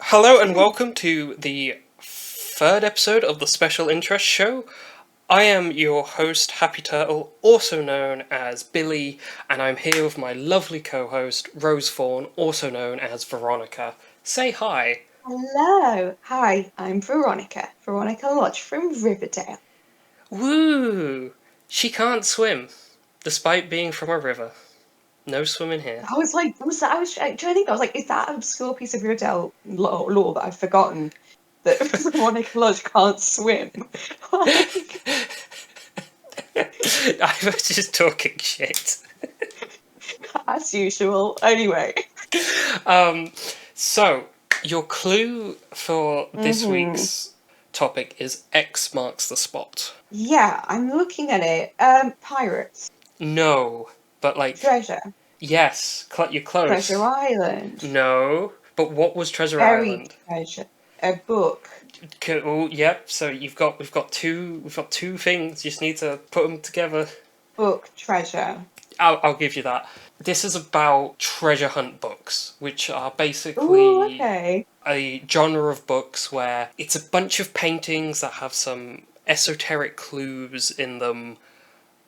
Hello and welcome to the third episode of the Special Interest Show. I am your host, Happy Turtle, also known as Billy, and I'm here with my lovely co-host, Rose Fawn, also known as Veronica. Say hi. Hello. Hi, I'm Veronica. Veronica Lodge from Riverdale. Woo! She can't swim, despite being from a river. No swimming here. I was trying to think, I was like, is that an obscure piece of Riverdale lore that I've forgotten? That Veronica Lodge can't swim? Like, I was just talking shit. as usual. Anyway. Um, so, your clue for this hmm week's topic is X marks the spot. Yeah, I'm looking at it. Pirates. No, but like, Treasure. yes, you're Treasure close. Island. No, but what was Treasure Buried Island? treasure. A book. Oh, yep. So we've got two things. You just need to put them together. Book. Treasure. I'll give you that. This is about treasure hunt books, which are Ooh, basically okay. a genre of books where it's a bunch of paintings that have some esoteric clues in them,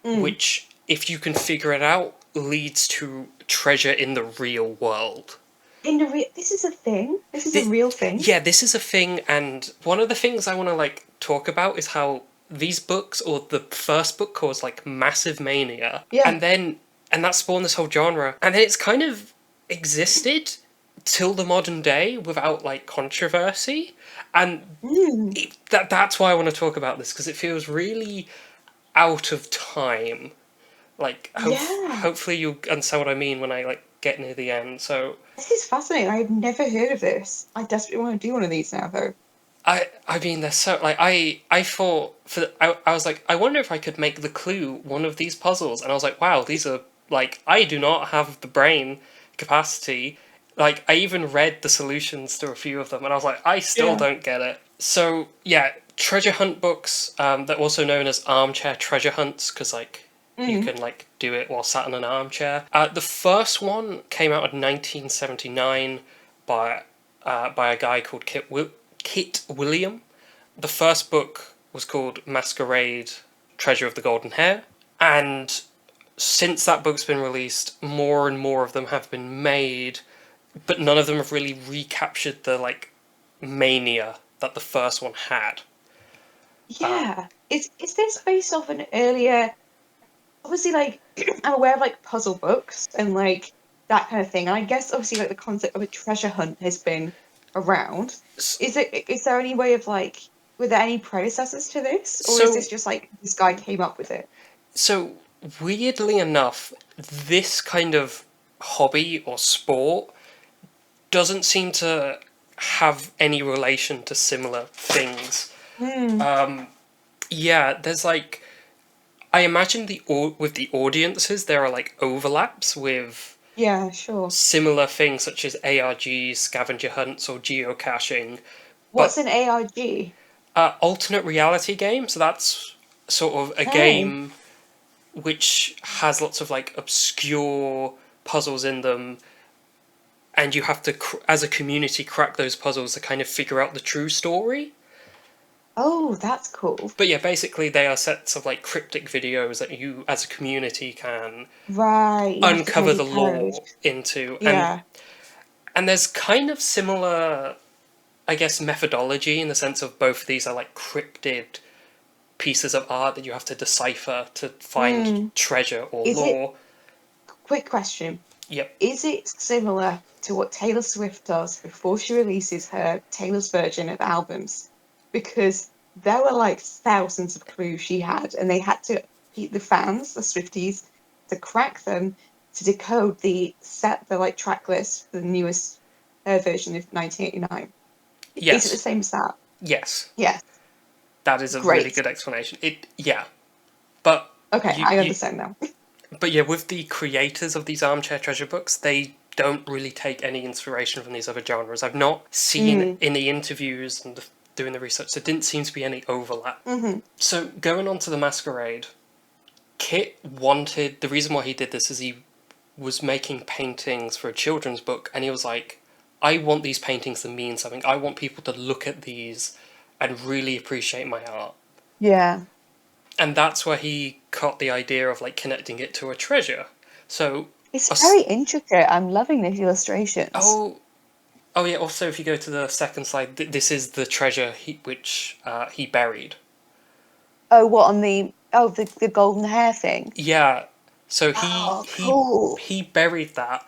Mm. which, if you can figure it out, leads to treasure in the real world. This is a thing. This is a This, real thing. yeah, this is a thing, and one of the things I want to like talk about is how these books, or the first book, caused like massive mania, Yeah. and that spawned this whole genre, and then it's kind of existed till the modern day without like controversy, and Mm. that's why I want to talk about this because it feels really out of time. Like, Yeah. hopefully you understand what I mean when I like get near the end. So This is fascinating. I've never heard of this. I desperately want to do one of these now, though. I mean, they're so like I thought I was like, I wonder if I could make the clue one of these puzzles, and I was like, wow, these are like, I do not have the brain capacity. Like, I even read the solutions to a few of them, and I was like, I still Yeah. don't get it. So yeah, treasure hunt books. They're also known as armchair treasure hunts because like you Mm. can like do it while sat in an armchair. The first one came out in 1979 by by a guy called Kit William. The first book was called Masquerade Treasure of the Golden Hair, and since that book's been released, more and more of them have been made, but none of them have really recaptured the like mania that the first one had. Uh, Yeah. Is this based off an earlier? Obviously, like I'm aware of like puzzle books and like that kind of thing. And I guess obviously like the concept of a treasure hunt has been around. Is there any way of like were there any predecessors to this, or is so this just like this guy came up with it? so weirdly enough, this kind of hobby or sport doesn't seem to have any relation to similar things. Hmm. Yeah, there's like, I imagine with the audiences there are like overlaps with Yeah. Sure. similar things such as ARGs, scavenger hunts, or geocaching, What's but an ARG? alternate reality game. So that's sort of a Oh. game which has lots of like obscure puzzles in them, and you have to, as a community, crack those puzzles to kind of figure out the true story. Oh, that's cool. But yeah, basically they are sets of like cryptic videos that you, as a community, can Right, you have to kind uncover of the decode. lore into, Yeah. and there's kind of similar, I guess, methodology in the sense of both of these are like cryptid pieces of art that you have to decipher to find Hmm. treasure or Is it, lore. quick question, Yep. is it similar to what Taylor Swift does before she releases her Taylor's version of albums? Because there were like thousands of clues she had, and they had to, the fans, the Swifties, to crack them to decode the like track list for the newest version of 1989. Is it the Yes. same as that? Yes. Yes. That is a really Great. good explanation. Yeah, but Okay, you I you understand now. but yeah, with the creators of these armchair treasure books, they don't really take any inspiration from these other genres. I've not seen Mm. in the interviews and doing the research, there didn't seem to be any overlap. Hmm. So going on to the Masquerade, Kit wanted, the reason why he did this is he was making paintings for a children's book, and he was like, I want these paintings to mean something. I want people to look at these and really appreciate my art. Yeah. And that's where he caught the idea of like connecting it to a treasure. So, It's a very intricate. I'm loving these illustrations. oh, oh yeah. Also, if you go to the second slide, this is the treasure which he buried. Oh, what on the golden hair thing? Yeah. So Oh, cool. he buried that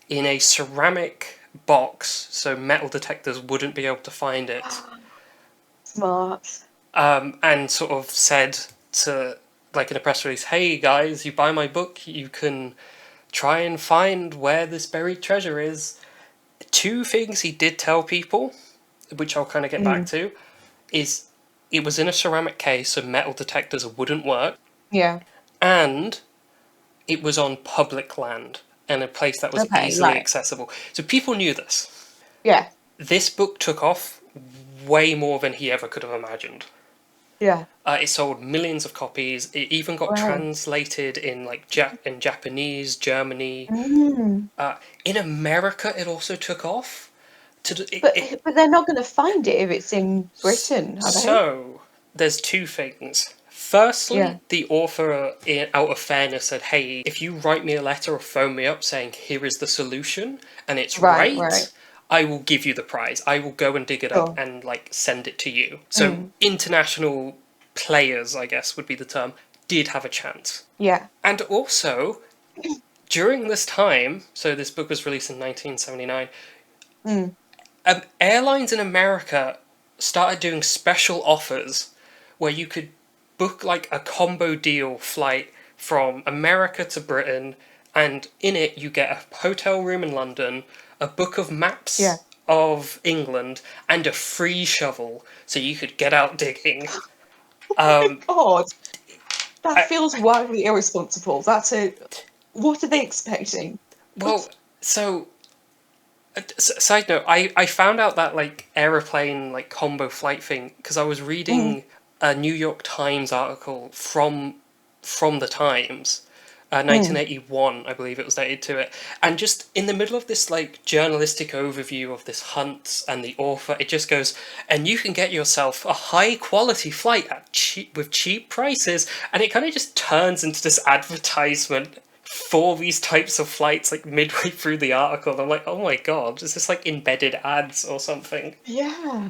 in a ceramic box, so metal detectors wouldn't be able to find it. Smart. And sort of said to, like in a press release, hey guys, you buy my book, you can try and find where this buried treasure is. Two things he did tell people, which I'll kind of get back Mm. to, is it was in a ceramic case, so metal detectors wouldn't work, Yeah. and it was on public land and a place that was Okay. easily Right. accessible. So people knew this. Yeah. This book took off way more than he ever could have imagined. Yeah. It sold millions of copies. It even got Wow. translated in like in Japanese, Germany. Mm. In America, it also took off. But they're not going to find it if it's in Britain, are they? So there's two things. Yeah. Firstly, the author, out of fairness, said, "Hey, if you write me a letter or phone me up saying here is the solution and it's Right. Right. right, I will give you the prize. I will go and dig it up Sure. and like send it to you." So Mm. international players, I guess would be the term, did have a chance. Yeah. And also, during this time, so this book was released in 1979, Mm. airlines in America started doing special offers where you could book like a combo deal flight from America to Britain, and in it you get a hotel room in London, a book of Yeah. maps of England, and a free shovel so you could get out digging. God, that I, feels wildly irresponsible. That's a. What are they expecting? well, so side note, I found out that like aeroplane like combo flight thing because I was Mm. reading a New York Times article from the Times, Mm. 1981, I believe it was dated to it, and just in the middle of this like journalistic overview of this hunt and the author, it just goes, and you can get yourself a high quality flight at cheap prices, and it kind of just turns into this advertisement for these types of flights like midway through the article. And I'm like, oh my god, is this like embedded ads or something? Yeah.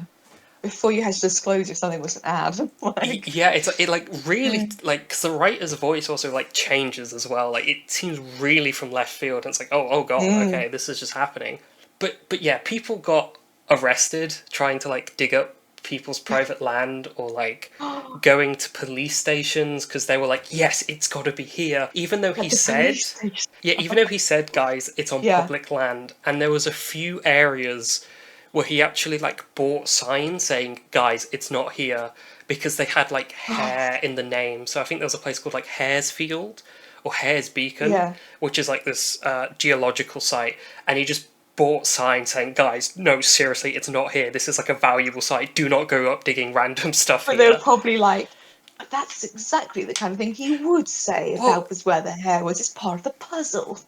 Before you had to disclose if something was an ad. Like. Yeah, it like really Mm. like because the writer's voice also like changes as well. Like it seems really from left field. And it's like, oh god, Mm. okay, this is just happening. But yeah, people got arrested trying to like dig up people's private land or like going to police stations because they were like, yes, it's got to be here, even though he At the said, police station. yeah, even though he said, guys, it's on Yeah. public land, and there was a few areas where he actually like bought signs saying, guys, it's not here, because they had like hair in the name. So I think there was a place called like Haresfield or Hares Beacon, Yeah. which is like this geological site, and he just bought signs saying, guys, no, seriously, it's not here. This is like a valuable site. Do not go up digging random stuff But they were here. probably like, that's exactly the kind of thing he would say if Well, that was where the hair was. It's part of the puzzle.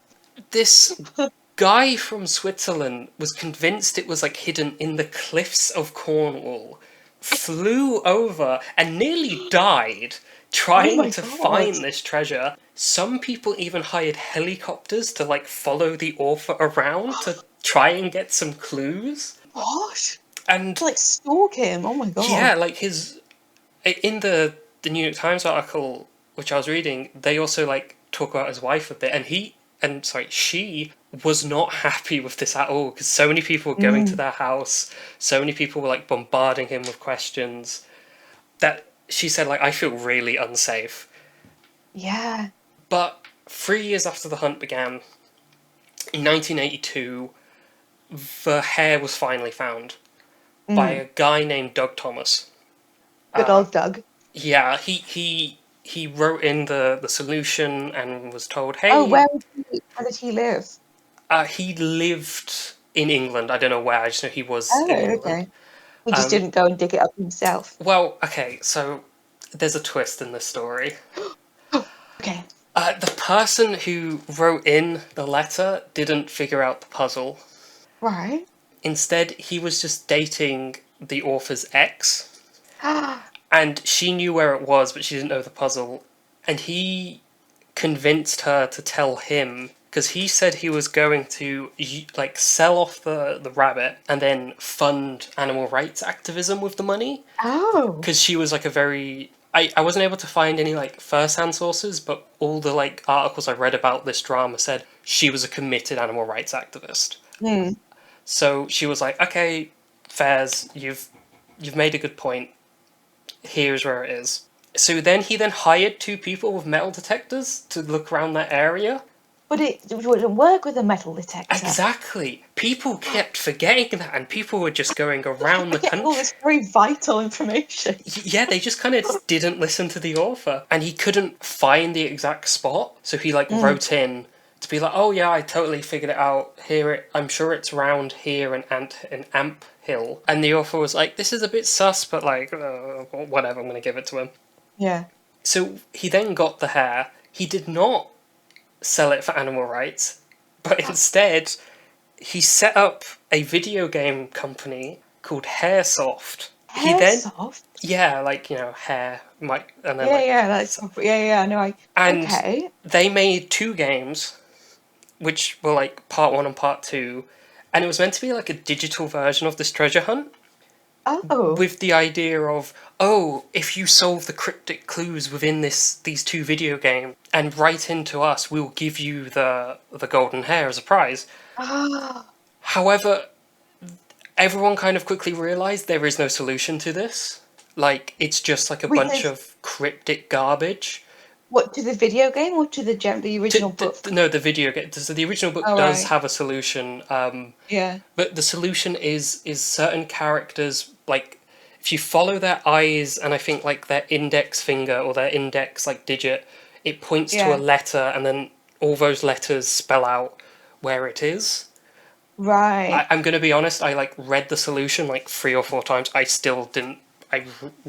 this guy from Switzerland was convinced it was like hidden in the cliffs of Cornwall, flew over and nearly died Oh trying my to God. find this treasure. Some people even hired helicopters to like follow the author around to try and get some clues. What? And Like stalk him. Oh my God. yeah, like his in the New York Times article which I was reading, they also like talk about his wife a bit, and she was not happy with this at all because so many people were going to Mm. their house, so many people were like bombarding him with questions that she said like I feel really unsafe. Yeah. But 3 years after the hunt began, in 1982, the hair was finally found by Mm. a guy named Doug Thomas. Good old Doug. Yeah, he wrote in the solution and was told, Oh, hey, where did he live? he lived in England. I don't know where. I just know he was Oh, in England. okay. He just Um, didn't go and dig it up himself. well, okay, so there's a twist in this story. Okay. The person who wrote in the letter didn't figure out the puzzle. Right. Instead, he was just dating the author's ex, and she knew where it was, but she didn't know the puzzle. And he convinced her to tell him, because he said he was going to like sell off the rabbit and then fund animal rights activism with the money. Oh. Because she was like a very I wasn't able to find any like first-hand sources, but all the like articles I read about this drama said she was a committed animal rights activist. Mm. So she was like, okay, Fairs, you've made a good point. Here's where it is. So then he then hired two people with metal detectors to look around that area. But it wouldn't work with a metal detector. Exactly. People kept forgetting that, and people were just going around the country. All this very vital information. Yeah, they just kind of didn't listen to the author, and he couldn't find the exact spot, so he like wrote in to be like, "Oh yeah, I totally figured it out. Here, I'm sure it's round here in Amp Hill." And the author was like, "This is a bit sus, but like, whatever. I'm gonna give it to him." Yeah. So he then got the hair. He did not sell it for animal rights, but instead he set up a video game company called Hairsoft. He then Hairsoft? yeah, like hair might and then Yeah, no, and okay. they made two games, which were like part one and part two, and it was meant to be like a digital version of this treasure hunt. Oh. With the idea of, oh, if you solve the cryptic clues within these two video games and write into us, we'll give you the golden hair as a prize. Ah. However, everyone kind of quickly realized there is no solution to this. Like, it's just like a Wait, bunch of cryptic garbage. what, to the video game or to the original book? No, the video game. So the original book Oh, does right. have a solution. Yeah. But the solution is certain characters, like if you follow their eyes and I think like their index finger or their index like digit, it points to a Yeah. letter and then all those letters spell out where it is. Right. I'm gonna be honest, I like read the solution like 3 or 4 times. I still didn't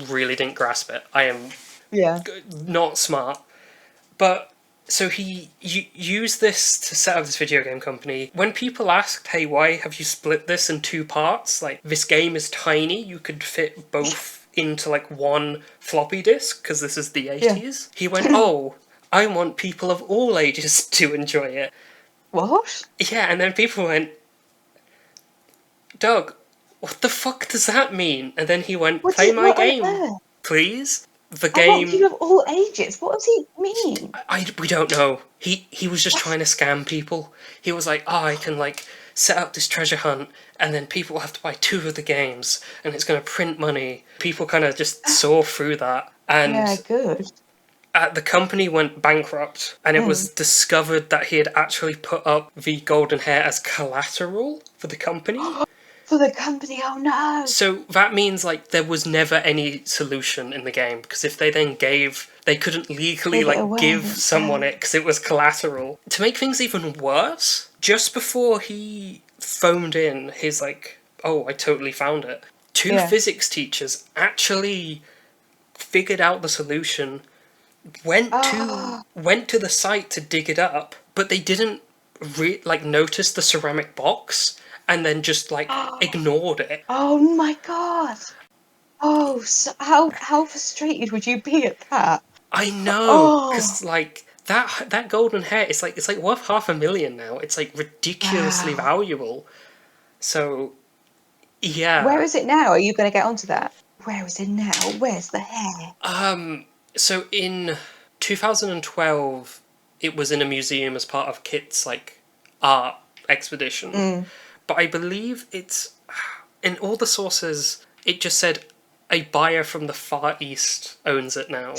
really didn't grasp it. I am Yeah. not smart. But so he used this to set up this video game company. When people asked, hey, why have you split this in two parts? Like, this game is tiny, you could fit both into like one floppy disk, because this is the 80s. He went, oh, I want people of all ages to enjoy it. What? Yeah, and then people went, Doug, what the fuck does that mean? And then he went, What play is my what on game, earth? please. The I want game. people of all ages. What does he mean? We don't know. He was just trying to scam people. He was like, oh, I can like set up this treasure hunt, and then people have to buy two of the games, and it's going to print money. People kind of just saw through that, and Yeah, good. the company went bankrupt, and it was discovered that he had actually put up the golden hair as collateral for the company. For the company, oh no. So that means like there was never any solution in the game, because if they then they couldn't legally Give it like away, give yeah. someone it because it was collateral. To make things even worse, just before he phoned in his like, oh, I totally found it, two Yeah. physics teachers actually figured out the solution, went to the site to dig it up, but they didn't notice the ceramic box, and then just like ignored it. Oh my god. Oh, so how frustrated would you be at that? I know, Oh, because like that golden hair, it's like worth 500,000 now. It's like ridiculously wow. valuable. So Where yeah, is it now? Are you going to get onto that? Where is it now? Where's the hair? so in 2012, it was in a museum as part of Kit's like art expedition. But I believe it's in all the sources. It just said a buyer from the Far East owns it now.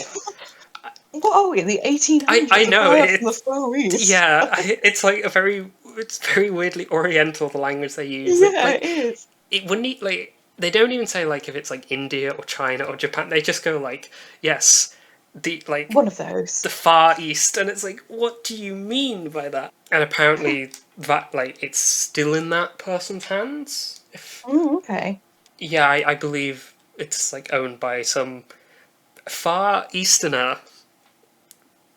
What are we in the 1800s? I know A guy from the it's Far East. yeah. It's like it's very weirdly Oriental, the language they use. Yeah, Like it is. it wouldn't like they don't even say like if it's like India or China or Japan. They just go like yes, the like One of those. the Far East, and it's like what do you mean by that? And apparently that like it's still in that person's hands. Okay. Yeah, I believe it's like owned by some Far Easterner.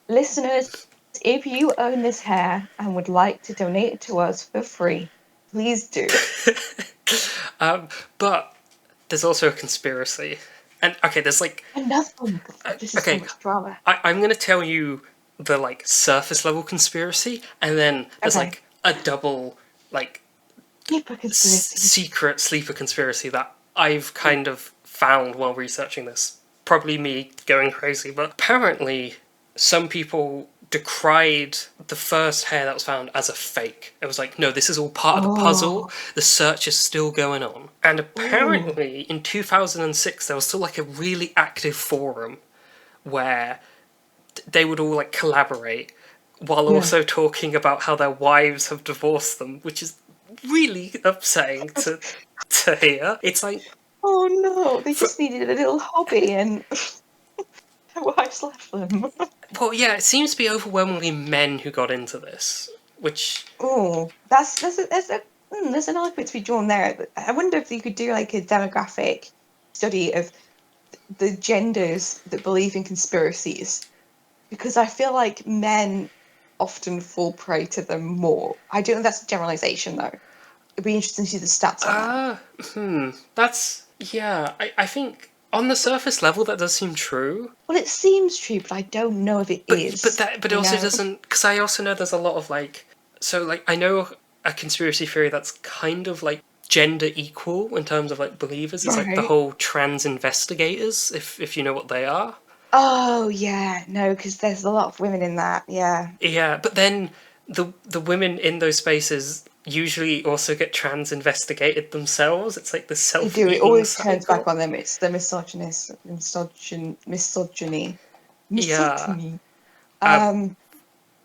Listeners, if you own this hair and would like to donate it to us for free, Please do. But there's also a conspiracy. And okay, there's like Another one. God, this is so okay, much drama. I'm gonna tell you the like surface level conspiracy, and then there's Okay. like a double like Deeper conspiracy. secret sleeper conspiracy that I've kind of found while researching this. Probably me going crazy, but apparently some people decried the first hair that was found as a fake. It was like, no, this is all part of the puzzle. Oh. The search is still going on. And Ooh. apparently in 2006 there was still like a really active forum where they would all like collaborate while Yeah. also talking about how their wives have divorced them, which is really upsetting to hear. It's like, Oh no, they just needed a little hobby and their wives left them. well, yeah, it seems to be overwhelmingly men who got into this, which Oh, there's an argument to be drawn there. I wonder if you could do like a demographic study of the genders that believe in conspiracies, because I feel like men often fall prey to them more. I don't know if that's a generalization though. It'd be interesting to see the stats on that. that's yeah. I think on the surface level that does seem true, Well, it seems true, but I don't know if it is. but it You also know? doesn't, because I also know there's a lot of like, so like I know a conspiracy theory that's kind of like gender equal in terms of like believers is like the Right. whole trans investigators, if you know what they are. Oh yeah, no, because there's a lot of women in that. Yeah, Yeah, but then the women in those spaces usually also get trans investigated themselves. It's like the they do. It self-eating always turns back cycle. on them. It's the Yeah. misogyny. Um, Um,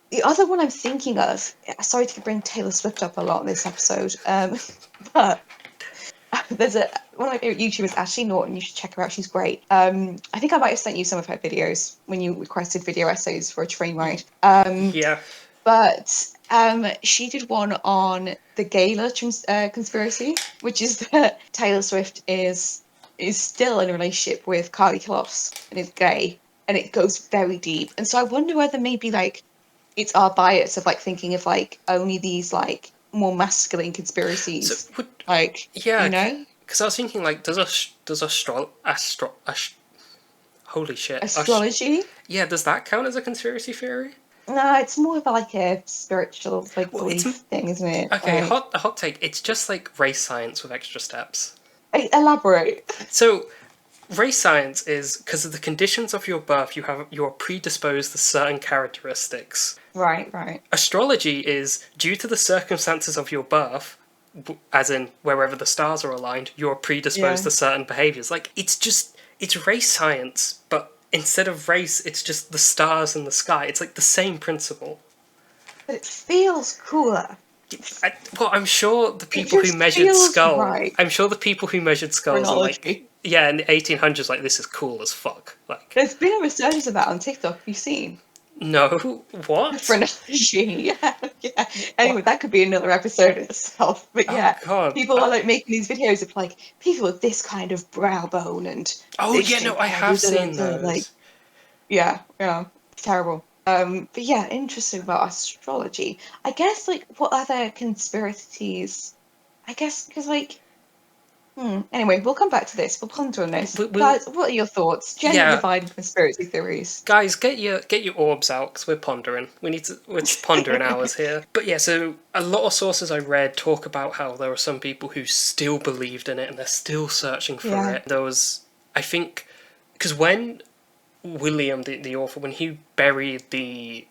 the other one I'm thinking of. Sorry to bring Taylor Swift up a lot in this episode. But there's one of my favorite YouTubers, Ashley Norton. You should check her out. She's great. I think I might have sent you some of her videos when you requested video essays for a train ride. yeah. But she did one on the Gala conspiracy, which is that Taylor Swift is still in a relationship with Carly Kloss and is gay, and it goes very deep. And so I wonder whether maybe like it's our bias of like thinking of like only these like more masculine So conspiracies, would like yeah, you know, because I was thinking like does holy shit astrology. yeah, does that count as a conspiracy theory? No, it's more of like a spiritual like Well, it's belief thing, isn't it? okay. Like, Hot take. It's just like race science with extra steps. elaborate. So race science is because of the conditions of your birth, you are predisposed to certain characteristics. Right, right. Astrology is due to the circumstances of your birth, as in wherever the stars are aligned, you're predisposed Yeah. to certain behaviors. Like it's race science, but instead of race, it's just the stars in the sky. It's like the same principle. But it feels cooler. Well, I'm sure the It people who just measured feels skull. right. I'm sure the people who measured skulls are like, Phrenology. yeah, in the 1800s, like this is cool as fuck. Like, There's been a resurgence of that on TikTok. Have you seen? no, what? Phrenology. Yeah, yeah. Anyway, What? that could be another episode in itself. But Oh yeah, god. people are like making these videos of like people with this kind of brow bone and Oh this yeah, no, shape I hair. have seen Like, those. yeah, yeah, it's terrible. But yeah, interesting about astrology. I guess like what other conspiracies? I guess because like anyway, we'll come back to this. We'll ponder on this. We'll Guys, what are your thoughts? Gender yeah, dividing conspiracy theories. guys, get your orbs out because we're pondering. We're pondering hours here. But yeah, so a lot of sources I read talk about how there were some people who still believed in it and they're still searching for Yeah. it. There was, I think, because when William, the author, when he buried the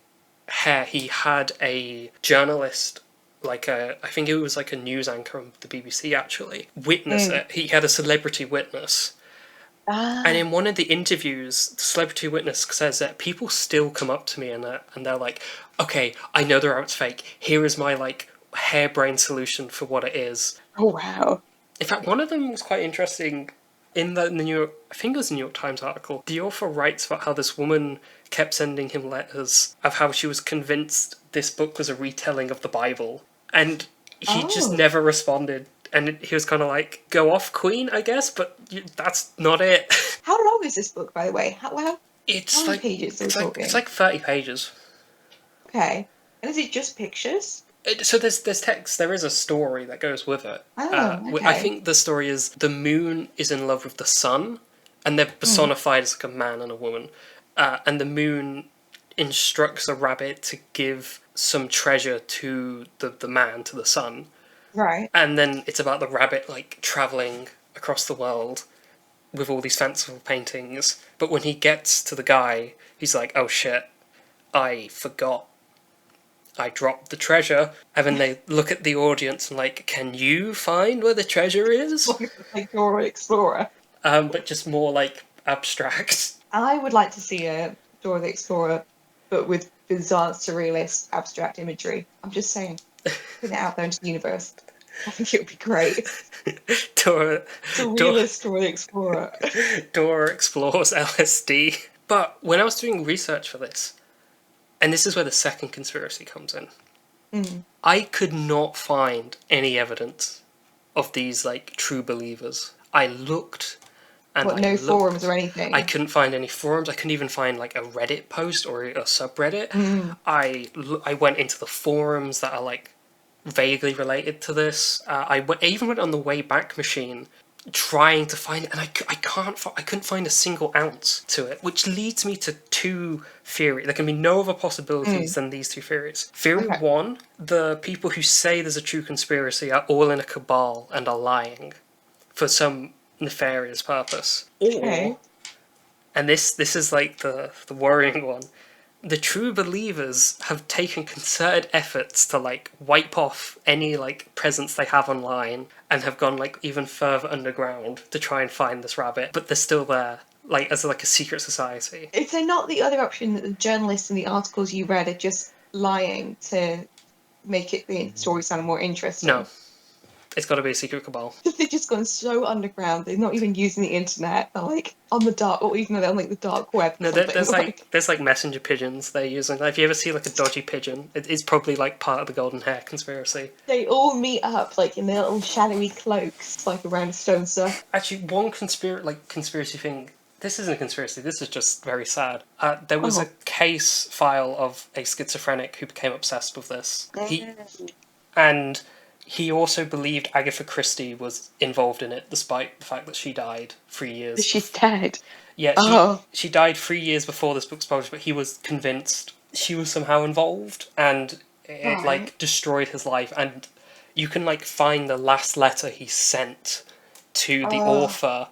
hair, he had a journalist, I think it was like a news anchor on the BBC actually, witness Mm. it. He had a celebrity witness. And Ah. in one of the interviews, the celebrity witness says that people still come up to me and they're like, okay, I know the rabbit's fake. Here is my like harebrained solution for what it is. Oh wow. In fact, one of them was quite interesting. In the New York, I think it was a New York Times article, the author writes about how this woman kept sending him letters of how she was convinced this book was a retelling of the Bible. And he just Oh. never responded. And he was kind of like, go off, Queen, I guess, but that's not it. How long is this book, by the way? How It's many like pages are we it's talking? like 30 pages. Okay. And is it just pictures? So there's text. There is a story that goes with it. Oh, I okay. think the story is the moon is in love with the sun, and they're Mm, personified as like a man and a woman. And the moon instructs a rabbit to give some treasure to the man, to the sun. right. And then it's about the rabbit like traveling across the world with all these fanciful paintings. But when he gets to the guy, he's like, "Oh shit, I forgot. I dropped the treasure." And then they look at the audience and like, "Can you find where the treasure is?" Like Dora Explorer. But just more like abstract. I would like to see a Dora the Explorer, but with bizarre, surrealist, abstract imagery. I'm just saying, put it out there into the universe. I think it would be great. Dora, Dora, Surrealist Dora the Explorer. Dora explores LSD. But when I was doing research for this, and this is where the second conspiracy comes in, Mm. I could not find any evidence of these like true believers. I looked and What, I no forums looked. or I anything? couldn't find any forums. I couldn't even find like a Reddit post or a subreddit. Mm. I went into the forums that are like vaguely related to this. I even went on the Wayback Machine trying to find it, and I couldn't find a single ounce to it, which leads me to two theories. There can be no other possibilities Mm. than these two theories. Theory Okay. one: the people who say there's a true conspiracy are all in a cabal and are lying for some nefarious purpose. Or, Okay. and this is like the worrying one, the true believers have taken concerted efforts to like wipe off any like presence they have online and have gone like even further underground to try and find this rabbit, but they're still there, like as like a secret society. Is there not the other option that the journalists in the articles you read are just lying to make it the story sound more No, interesting? it's got to be a secret cabal. They've just gone so underground. They're not even using the internet. They're like on the dark, or even though they're on like the dark web or No, something. Like there's like messenger pigeons they're using. Like, if you ever see like a dodgy pigeon, it's probably like part of the golden hair conspiracy. they all meet up like in their little shadowy cloaks, like around a stone circle. Actually, one conspiracy thing. This isn't a conspiracy. This is just very sad. There was a Oh, case file of a schizophrenic who became obsessed with this. mm. And he also believed Agatha Christie was involved in it, despite the fact that she died 3 years. She's dead. Yeah, Oh, she died 3 years before this book's published, but he was convinced she was somehow involved, and it right. like destroyed his life. And you can like find the last letter he sent to the Oh, author,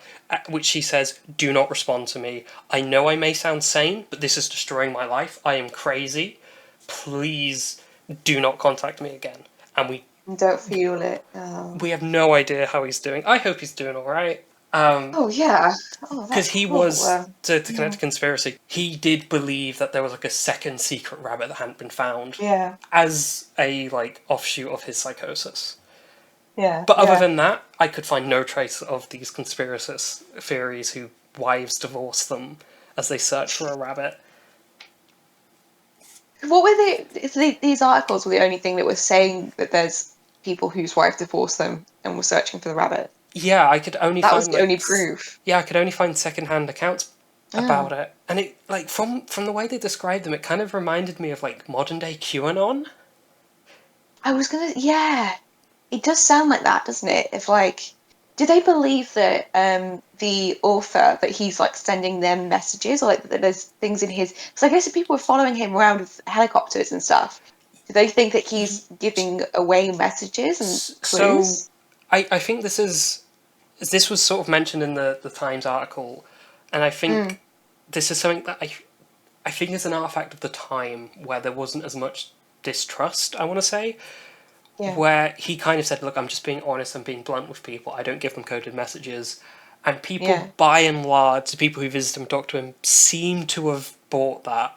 which he says, "Do not respond to me. I know I may sound sane, but this is destroying my life. I am crazy. Please do not contact me again." And don't feel it. Oh. we have no idea how he's doing. I hope he's doing all right. Oh yeah. Oh, Because that's he cool. was, to connect Yeah. to conspiracy, he did believe that there was like a second secret rabbit that hadn't been found Yeah. as a like offshoot of his psychosis. Yeah. But other Yeah. than that, I could find no trace of these conspiracist theories who wives divorce them as they search for a rabbit. What were they? These articles were the only thing that was saying that there's people whose wife divorced them and were searching for the rabbit. Yeah, I could only That was find the only proof. yeah, I could only find secondhand accounts Oh. about it, and it like from the way they described them, it kind of reminded me of like modern day QAnon. I was gonna. Yeah. It does sound like that, doesn't it? If like, do they believe that the author that he's like sending them messages, or like that there's things in his? Because I guess if people were following him around with helicopters and stuff, do they think that he's giving away messages and So clues? I think this was sort of mentioned in the Times article, and I Mm, think this is something that I think is an artifact of the time where there wasn't as much distrust, I want to say, yeah, where he kind of said, "Look, I'm just being honest, I'm being blunt with people, I don't give them coded messages." And people, yeah. by and large, the people who visit him and talk to him, seem to have bought that.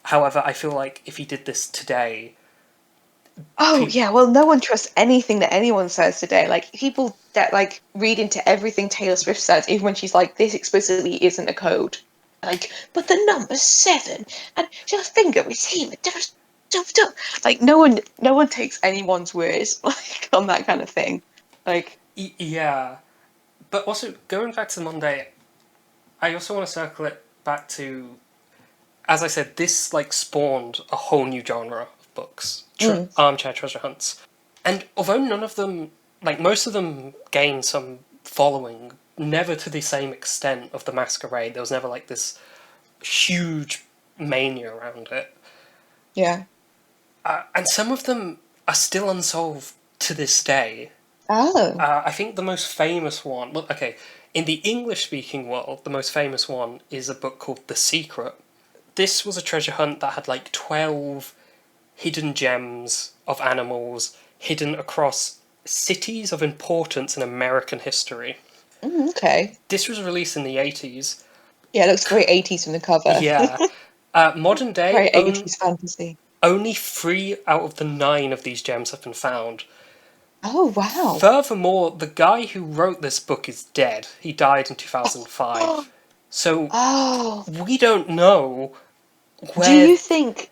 However, I feel like if he did this today, Oh people, yeah, well, no one trusts anything that anyone says today. Like people that like read into everything Taylor Swift says, even when she's like, "This explicitly isn't a code." Like, but the number seven and your finger is here. Like no one takes anyone's words like on that kind of thing. Like, yeah. But also, going back to Monday, I also want to circle it back to, as I said, this like spawned a whole new genre books, Mm. armchair treasure hunts. And although none of them, like most of them, gain some following, never to the same extent of the Masquerade. There was never like this huge mania around it. Yeah. And some of them are still unsolved to this day. Oh. I think the most famous one, well, okay, in the English-speaking world, the most famous one is a book called The Secret. This was a treasure hunt that had like 12 hidden gems of animals hidden across cities of importance in American history. Okay. This was released in the 80s. Yeah, it looks very 80s from the cover. Yeah. Modern day, Very 80s fantasy. only 3 out of the 9 of these gems have been found. Oh, wow. Furthermore, the guy who wrote this book is dead. He died in Oh, 2005. So oh. we don't know Do where. you think,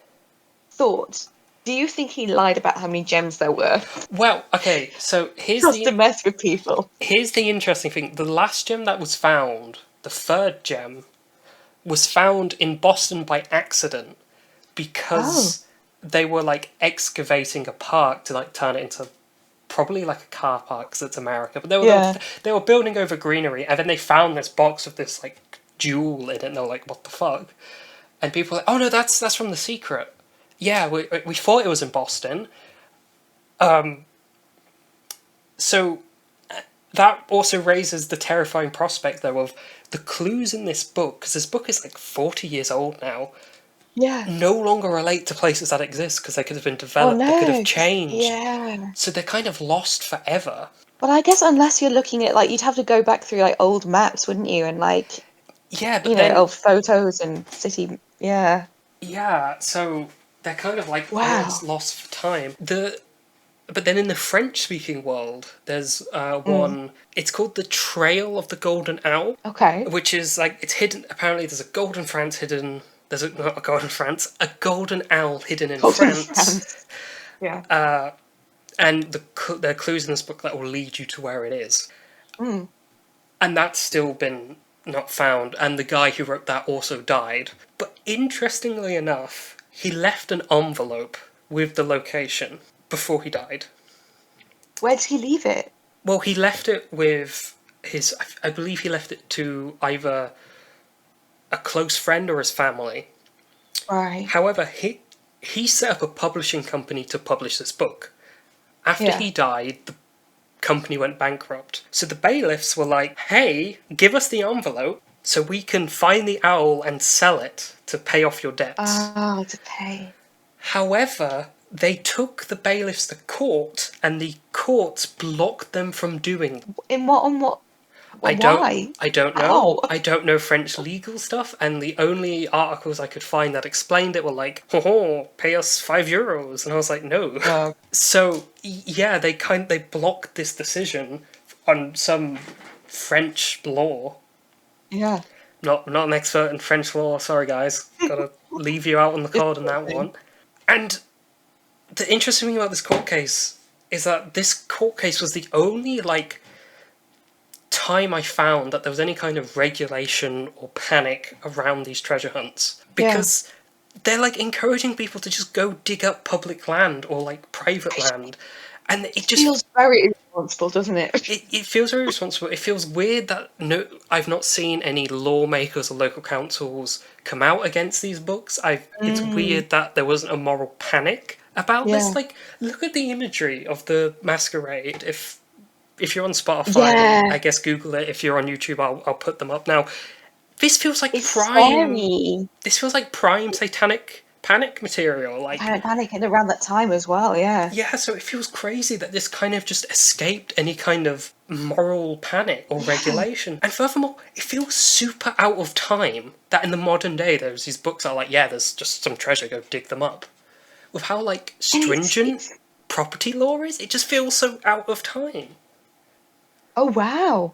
thought, do you think he lied about how many gems there were? Well, okay, so Just to mess with people. here's the interesting thing. The last gem that was found, the third gem, was found in Boston by accident Oh, because they were like excavating a park to like turn it into probably like a car park because it's America. But yeah. they were building over greenery, and then they found this box with this like jewel in it, and they were like, "What the fuck?" And people were like, "Oh no, that's from The Secret." Yeah, we thought it was in Boston. So that also raises the terrifying prospect, though, of the clues in this book, because this book is like 40 years old now, Yeah. no longer relate to places that exist because they could have been Well, developed, they could have no. changed. Yeah. So they're kind of lost forever. Well, I guess unless you're looking at, like, you'd have to go back through, like, old maps, wouldn't you? And, like, Yeah, but then, old photos and city. Yeah. yeah, so they're kind of like almost Wow. lost for time. But then in the French-speaking world, there's Mm. one. It's called the Trail of the Golden Owl, Okay. which is like it's hidden. Apparently, there's a golden France hidden. There's not a golden France, a golden owl hidden in Golden France, France. Yeah. and there are clues in this book that will lead you to where it is. Mm. And that's still been not found. And the guy who wrote that also died. But interestingly enough, he left an envelope with the location before he died. Where did he leave it? Well, he left it with his. I believe he left it to either a close friend or his family. Right. However, he set up a publishing company to publish this book. After Yeah. he died, the company went bankrupt. So the bailiffs were like, "Hey, give us the envelope so we can find the owl and sell it to pay off your debts." Oh, to pay. However, they took the bailiffs to court, and the courts blocked them from doing. In what? On what? I Why? don't know. Ow. I don't know French legal stuff, and the only articles I could find that explained it were like, "Oh, pay us €5," and I was like, "No." Oh. So yeah, they blocked this decision on some French law. Yeah. Not an expert in French law. Sorry, guys, gotta leave you out on the cold on that one. And the interesting thing about this court case is that this court case was the only like time I found that there was any kind of regulation or panic around these treasure hunts, because they're like encouraging people to just go dig up public land or like private land, and it just Feels very irresponsible, doesn't it? it feels very responsible. It feels weird that I've not seen any lawmakers or local councils come out against these books. It's weird that there wasn't a moral panic about Yeah. this. Like, look at the imagery of the masquerade. If you're on Spotify, Yeah. I guess Google it. If you're on YouTube, I'll put them up now. This feels like It's prime. scary. This feels like prime satanic panic material. Like, Panic and around that time as well. Yeah. yeah, so it feels crazy that this kind of just escaped any kind of moral panic or regulation. And furthermore, it feels super out of time that in the modern day there's these books that are like, yeah, there's just some treasure, go dig them up. With how like stringent property law is, it just feels so out of time. Oh wow.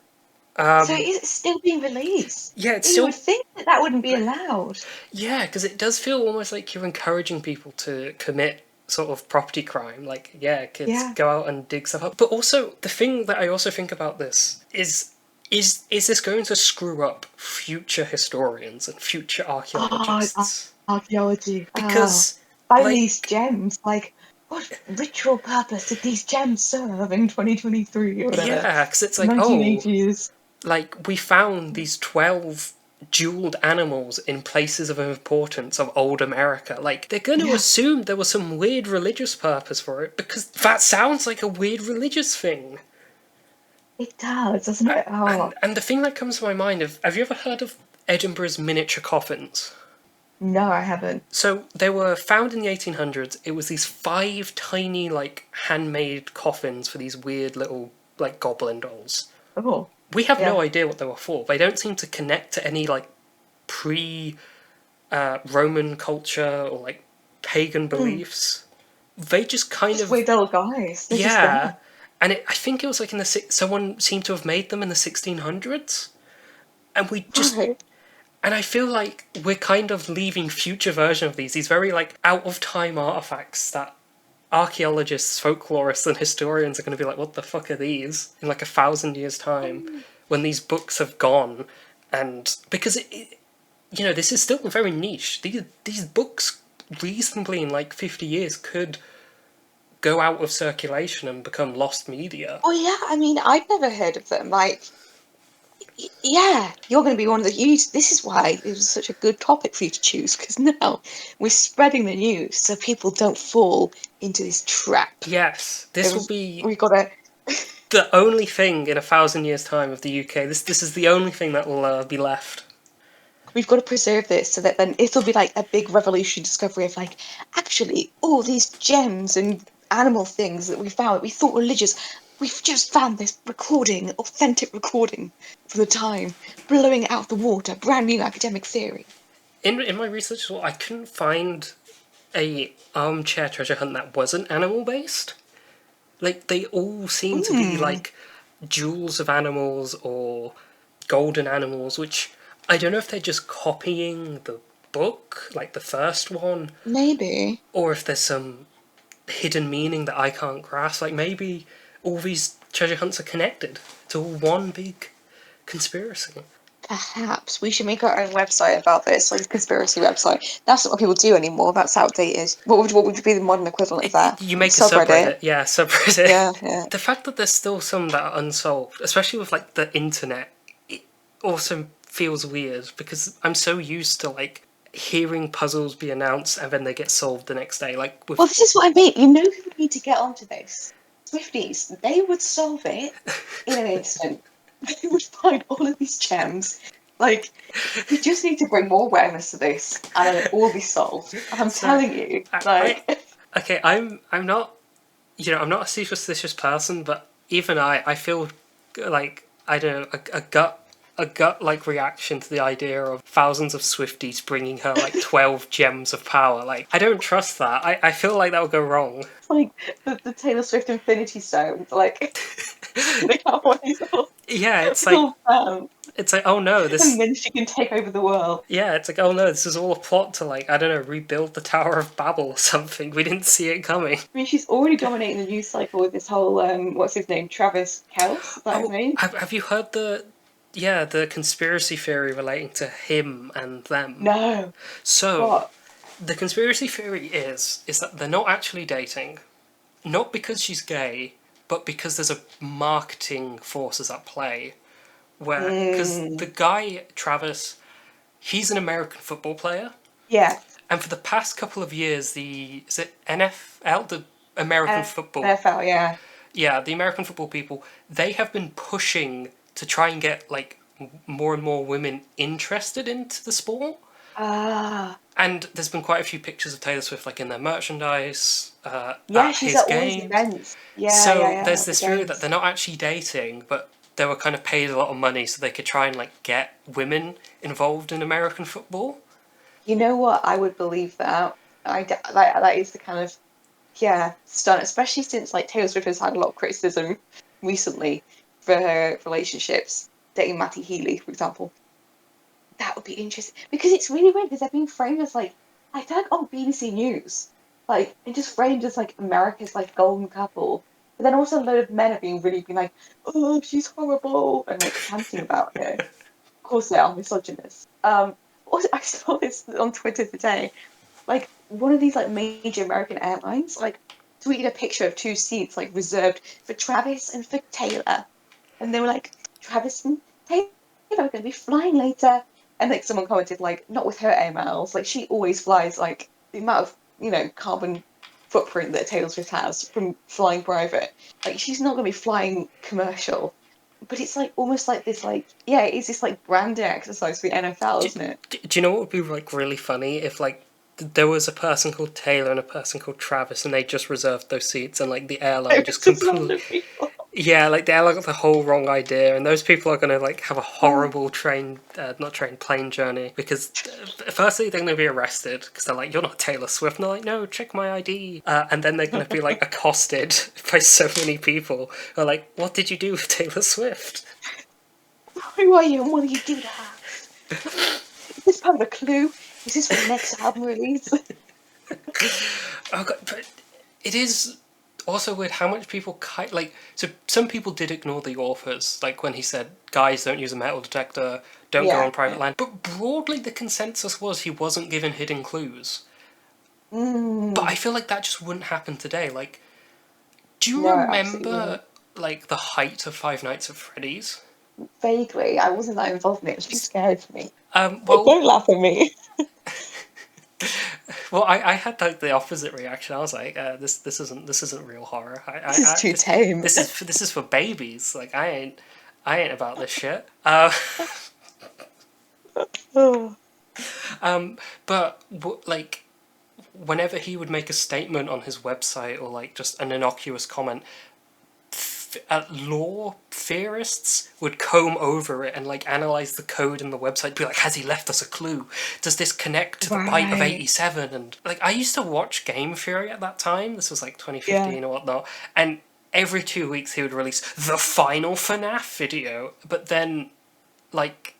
So Um, is it still being released? yeah, it's You still would think that wouldn't be allowed. yeah, because it does feel almost like you're encouraging people to commit sort of property crime. Like, yeah, kids Yeah. go out and dig stuff up. But also, the thing that I also think about this is this going to screw up future historians and future archaeologists? Archaeology. Because find these Like, gems. Like, what ritual purpose did these gems serve in 2023 or whatever? yeah, because it's like, oh, 1980s. like we found these 12 jeweled animals in places of importance of old America. Like, they're going to Yeah, assume there was some weird religious purpose for it because that sounds like a weird religious thing. it does, doesn't it? Oh, And the thing that comes to my mind of, have you ever heard of Edinburgh's miniature coffins? no, I haven't. So they were found in the 1800s. It was these 5 tiny, like, handmade coffins for these weird little, like, goblin dolls. Oh, We have no yeah. idea what they were for. They don't seem to connect to any, like, pre Roman culture or, like, pagan Mm. beliefs. They just kind Just of, weird little guys. They're just yeah. there. And I think it was like in the someone seemed to have made them in the 1600s, and we just, Right. and I feel like we're kind of leaving future version of these very like out of time artifacts that archaeologists, folklorists, and historians are going to be like, what the fuck are these in like 1,000 years time, when these books have gone, and because this is still very niche. These books reasonably in like 50 years could go out of circulation and become lost media. Oh yeah, I mean, I'd never heard of them. Like, yeah, you're going to be one of the youth. This is why it was such a good topic for you to choose, because now we're spreading the news so people don't fall into this trap. Yes, this will be We got to. the only thing in 1,000 years time of the UK. This is the only thing that will be left. We've got to preserve this so that then it'll be like a big revolution discovery of like, actually, all these gems and animal things that we found that we thought were religious. We've just found this recording, authentic recording from the time, blowing it out of the water, brand new academic theory. In my research, as well, I couldn't find a armchair treasure hunt that wasn't animal based. Like they all seem to be Hmm, like jewels of animals or golden animals, which I don't know if they're just copying the book, like the first one, maybe. or if there's some hidden meaning that I can't grasp. Like maybe all these treasure hunts are connected to one big conspiracy. Perhaps we should make our own website about this, like a conspiracy website. That's not what people do anymore. That's outdated. What would be the modern equivalent of that? You make a Subreddit. subreddit, yeah, subreddit. Yeah, yeah. The fact that there's still some that are unsolved, especially with like the internet, it also feels weird because I'm so used to like hearing puzzles be announced and then they get solved the next day. Like Well, with this is what I mean. You know who would need to get onto this? Swifties. They would solve it in an instant. They would find all of these gems. Like, we just need to bring more awareness to this, and it will be solved. I'm so telling you. I Like, okay, I'm not I'm not a superstitious person, but even I feel like I don't know a gut like reaction to the idea of thousands of Swifties bringing her like 12 gems of power. Like I don't trust that. I feel like that would go wrong. it's like the Taylor Swift Infinity Stones. Like, they have one of Yeah, little fans, it's like oh no, and this then she can take over the world. yeah, it's like oh no, this is all a plot to like I don't know rebuild the Tower of Babel or something. We didn't see it coming. I mean, she's already dominating the news cycle with this whole what's his name, Travis Kelce, is that his Oh, name? have you heard the conspiracy theory relating to him and them? No, So, what? the conspiracy theory is that they're not actually dating, not because she's gay, but because there's a marketing forces at play. Where, because Mm, the guy Travis, he's an American football player, yeah, and for the past couple of years, the is it NFL, the American football, NFL, yeah. yeah, the American football people, they have been pushing to try and get like more and more women interested into the sport. Ah, And there's been quite a few pictures of Taylor Swift like in their merchandise, yeah, at she's his at all these games. events. Yeah, yeah, So yeah, there's at the this theory that games. they're not actually dating, but they were kind of paid a lot of money so they could try and like get women involved in American football. You know what? I would believe that. That is the kind of, yeah, stunt, especially since like Taylor Swift has had a lot of criticism recently for her relationships, dating Matty Healy, for example. That would be interesting because it's really weird because they're being framed as like, I feel like on BBC News, like it just framed as like America's like golden couple, but then also a load of men are being like, oh, she's horrible, and like chanting about her. Of course they are misogynists. Also, I saw this on Twitter today. Like one of these like major American airlines like tweeted a picture of two seats like reserved for Travis and for Taylor, and they were like, Travis and Taylor are going to be flying later, and like someone commented like, not with her air miles, like she always flies like the amount of carbon footprint that Taylor Swift has from flying private, like she's not going to be flying commercial. But it's like almost like this, like, yeah, it's this like branding exercise for the NFL, Do, isn't it? do you know what would be like really funny if like there was a person called Taylor and a person called Travis and they just reserved those seats and like the airline just It's just completely. random people. Yeah, like the airline got the whole wrong idea, and those people are going to like have a Oh, horrible plane journey because firstly they're going to be arrested because they're like, you're not Taylor Swift, and they're like, no, check my ID, and then they're going to be like accosted by so many people who are like, what did you do with Taylor Swift? who are you and what do you do to her? Is this part of a clue? Is this for the next album release? Oh god, but it is also weird how much people like. So some people did ignore the authors, like when he said, "Guys, don't use a metal detector, don't go Yeah. on private land." But broadly, the consensus was he wasn't given hidden clues. But I Mm, feel like that just wouldn't happen today. Like, do you no, absolutely remember wouldn't. like the height of Five Nights at Freddy's? Vaguely, I wasn't that involved in it. It was too scary for me. Well, Don't laugh at me. I had like the opposite reaction. I was like, this isn't real horror. This is too This tame. this is for babies. Like I ain't about this shit. Oh. But like whenever he would make a statement on his website or like just an innocuous comment, law theorists would comb over it and like analyze the code in the website, be like, has he left us a clue? Does this connect to the bite of Right. 87? And like I used to watch Game Theory at that time. This was like Yeah. 2015 or whatnot, and every 2 weeks he would release the final FNAF video. But then like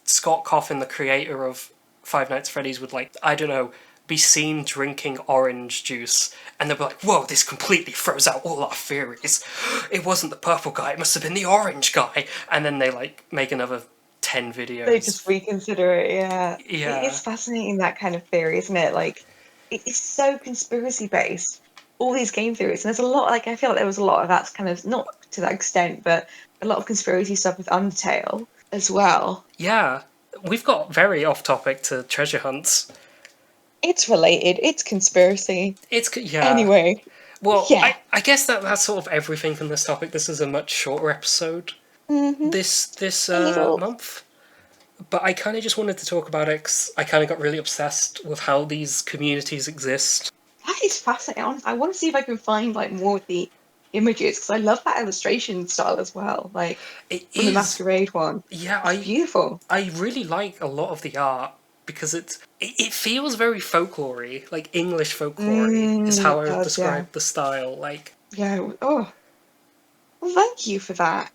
Scott Coffin, the creator of Five Nights at Freddy's, would like, I don't know, be seen drinking orange juice, and they'll be like, "Whoa, this completely throws out all our theories. It wasn't the purple guy; it must have been the orange guy." And then they like make another 10 They just videos. reconsider it, yeah. It is Yeah, fascinating, that kind of theory, isn't it? Like, it's so conspiracy based. All these game theories, and there's a lot, like, I feel like there was a lot of that's kind of, not to that extent, but a lot of conspiracy stuff with Undertale as well. yeah. We've got very off topic to treasure hunts. It's related, it's conspiracy. Yeah. Anyway, Well, yeah. I guess that's sort of everything from this topic. This is a much shorter episode Mm-hmm. this A little, month. But I kind of just wanted to talk about it 'cause I kind of got really obsessed with how these communities exist. that is fascinating. I want to see if I can find, like, more of the images, because I love that illustration style as well, like, It from the is, Masquerade one. yeah, It's beautiful. I really like a lot of the art because it feels very folklory, like English folklory is Mm, how it I would does, yeah. describe the style. Like, Yeah. Oh, well, thank you for that.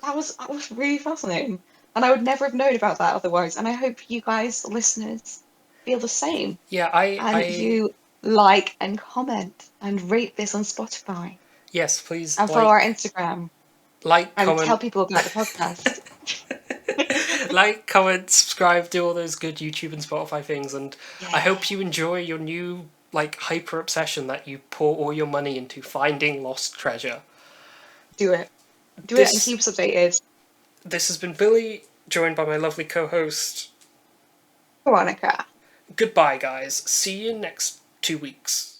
That was really fascinating, and I would never have known about that otherwise. And I hope you guys, listeners, feel the same. yeah, And you like and comment and rate this on Spotify yes, please and follow our Instagram and tell comment, people about the podcast. like, comment, subscribe, do all those good YouTube and Spotify things, and I Yeah. hope you enjoy your new like hyper obsession that you pour all your money into finding lost treasure. Do it. Do it and This keep us updated. this has been Billy, joined by my lovely co-host. Veronica. Goodbye, guys. See you next 2 weeks.